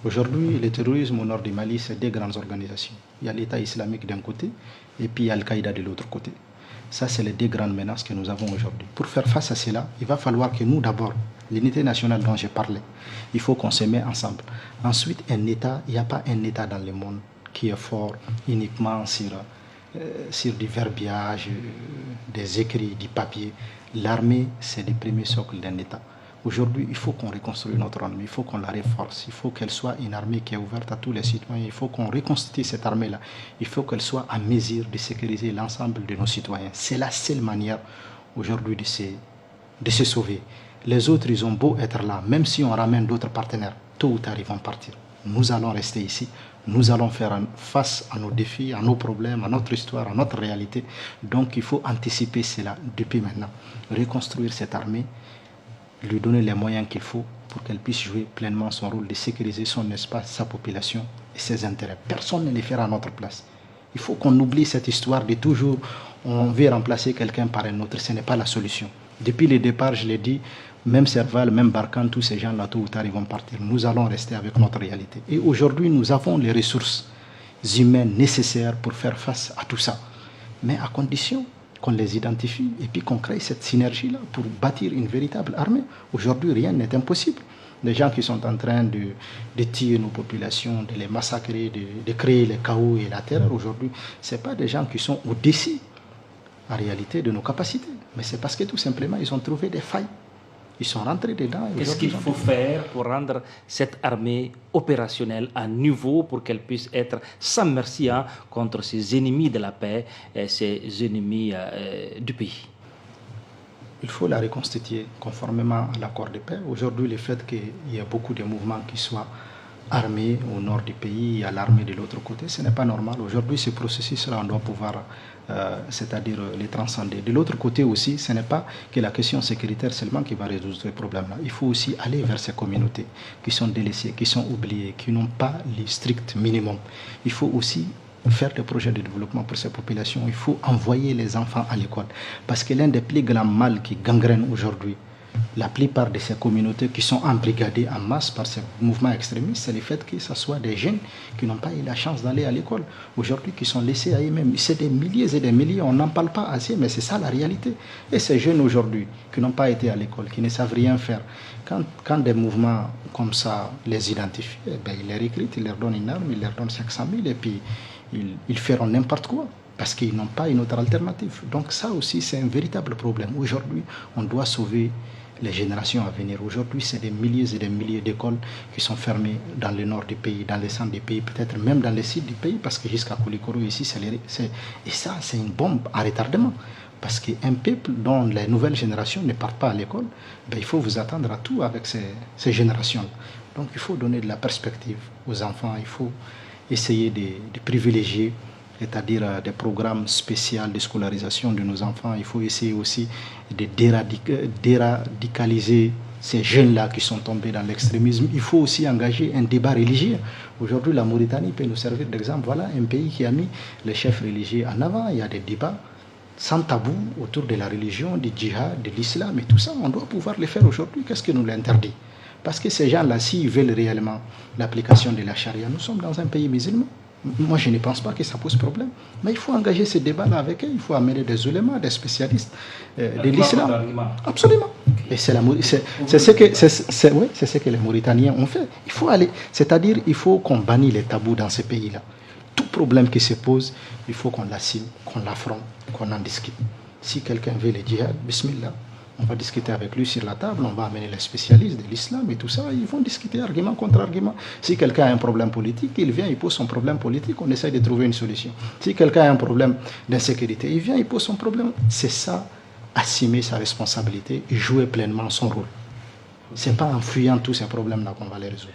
Aujourd'hui, le terrorisme au nord du Mali, c'est deux grandes organisations. Il y a l'État islamique d'un côté et puis il y a Al-Qaïda de l'autre côté. Ça, c'est les deux grandes menaces que nous avons aujourd'hui. Pour faire face à cela, il va falloir que nous, d'abord, l'unité nationale dont j'ai parlé, il faut qu'on se mette ensemble. Ensuite, un État, il n'y a pas un État dans le monde qui est fort uniquement sur du verbiage, des écrits, du papier. L'armée, c'est le premier socle d'un État. Aujourd'hui, il faut qu'on reconstruise notre armée, il faut qu'on la renforce, il faut qu'elle soit une armée qui est ouverte à tous les citoyens, il faut qu'on reconstitue cette armée-là, il faut qu'elle soit à mesure de sécuriser l'ensemble de nos citoyens. C'est la seule manière aujourd'hui de se sauver. Les autres, ils ont beau être là, même si on ramène d'autres partenaires, tôt ou tard, ils vont partir. Nous allons rester ici, nous allons faire face à nos défis, à nos problèmes, à notre histoire, à notre réalité. Donc il faut anticiper cela depuis maintenant, reconstruire cette armée, lui donner les moyens qu'il faut pour qu'elle puisse jouer pleinement son rôle de sécuriser son espace, sa population et ses intérêts. Personne ne les fera à notre place. Il faut qu'on oublie cette histoire de toujours on veut remplacer quelqu'un par un autre. Ce n'est pas la solution. Depuis le départ, je l'ai dit, même Serval, même Barkhane, tous ces gens-là, tôt ou tard, ils vont partir. Nous allons rester avec notre réalité. Et aujourd'hui, nous avons les ressources humaines nécessaires pour faire face à tout ça. Mais à condition qu'on les identifie et puis qu'on crée cette synergie-là pour bâtir une véritable armée. Aujourd'hui, rien n'est impossible. Les gens qui sont en train de tuer nos populations, de les massacrer, de créer le chaos et la terreur aujourd'hui, ce ne sont pas des gens qui sont au-dessus, en réalité, de nos capacités. Mais c'est parce que tout simplement, ils ont trouvé des failles. Ils sont rentrés dedans. Qu'est-ce qu'il faut faire pour rendre cette armée opérationnelle à niveau pour qu'elle puisse être sans merci contre ses ennemis de la paix et ses ennemis du pays? Il faut la reconstituer conformément à l'accord de paix. Aujourd'hui, le fait qu'il y ait beaucoup de mouvements qui soient armés au nord du pays, à l'armée de l'autre côté, ce n'est pas normal. Aujourd'hui, ce processus-là, on doit pouvoir, c'est-à-dire les transcender. De l'autre côté aussi, ce n'est pas que la question sécuritaire seulement qui va résoudre ce problème-là. Il faut aussi aller vers ces communautés qui sont délaissées, qui sont oubliées, qui n'ont pas le strict minimum. Il faut aussi faire des projets de développement pour ces populations. Il faut envoyer les enfants à l'école. Parce que l'un des plus grands mâles qui gangrène aujourd'hui la plupart de ces communautés qui sont embrigadées en masse par ces mouvements extrémistes, c'est le fait que ce soit des jeunes qui n'ont pas eu la chance d'aller à l'école, aujourd'hui qui sont laissés à eux-mêmes. C'est des milliers et des milliers, on n'en parle pas assez, mais c'est ça la réalité. Et ces jeunes aujourd'hui qui n'ont pas été à l'école, qui ne savent rien faire, quand des mouvements comme ça les identifient, eh bien, ils les recrutent, ils leur donnent une arme, ils leur donnent 500 000 et puis ils feront n'importe quoi. Parce qu'ils n'ont pas une autre alternative. Donc ça aussi, c'est un véritable problème. Aujourd'hui, on doit sauver les générations à venir. Aujourd'hui, c'est des milliers et des milliers d'écoles qui sont fermées dans le nord du pays, dans le centre du pays, peut-être même dans le sud du pays, parce que jusqu'à Koulikoro, ici, et ça, c'est une bombe à retardement. Parce qu'un peuple dont les nouvelles générations ne partent pas à l'école, ben, il faut vous attendre à tout avec ces générations. Donc, il faut donner de la perspective aux enfants. Il faut essayer de privilégier, c'est-à-dire des programmes spéciaux de scolarisation de nos enfants. Il faut essayer aussi de déradicaliser ces jeunes-là qui sont tombés dans l'extrémisme. Il faut aussi engager un débat religieux. Aujourd'hui, la Mauritanie peut nous servir d'exemple. Voilà un pays qui a mis les chefs religieux en avant. Il y a des débats sans tabou autour de la religion, du djihad, de l'islam et tout ça. On doit pouvoir le faire aujourd'hui. Qu'est-ce qui nous l'interdit? Parce que ces gens-là, s'ils veulent réellement l'application de la charia, nous sommes dans un pays musulman. Moi, je ne pense pas que ça pose problème. Mais il faut engager ce débat-là avec eux. Il faut amener des ulémas, des spécialistes de l'islam. Absolument. Et c'est ce que les Mauritaniens ont fait. Il faut aller. C'est-à-dire, il faut qu'on bannisse les tabous dans ces pays-là. Tout problème qui se pose, il faut qu'on l'assume, qu'on l'affronte, qu'on en discute. Si quelqu'un veut le djihad, bismillah. On va discuter avec lui sur la table, on va amener les spécialistes de l'islam et tout ça. Ils vont discuter argument contre argument. Si quelqu'un a un problème politique, il vient, il pose son problème politique, on essaie de trouver une solution. Si quelqu'un a un problème d'insécurité, il vient, il pose son problème. C'est ça, assumer sa responsabilité et jouer pleinement son rôle. Ce n'est pas en fuyant tous ces problèmes-là qu'on va les résoudre.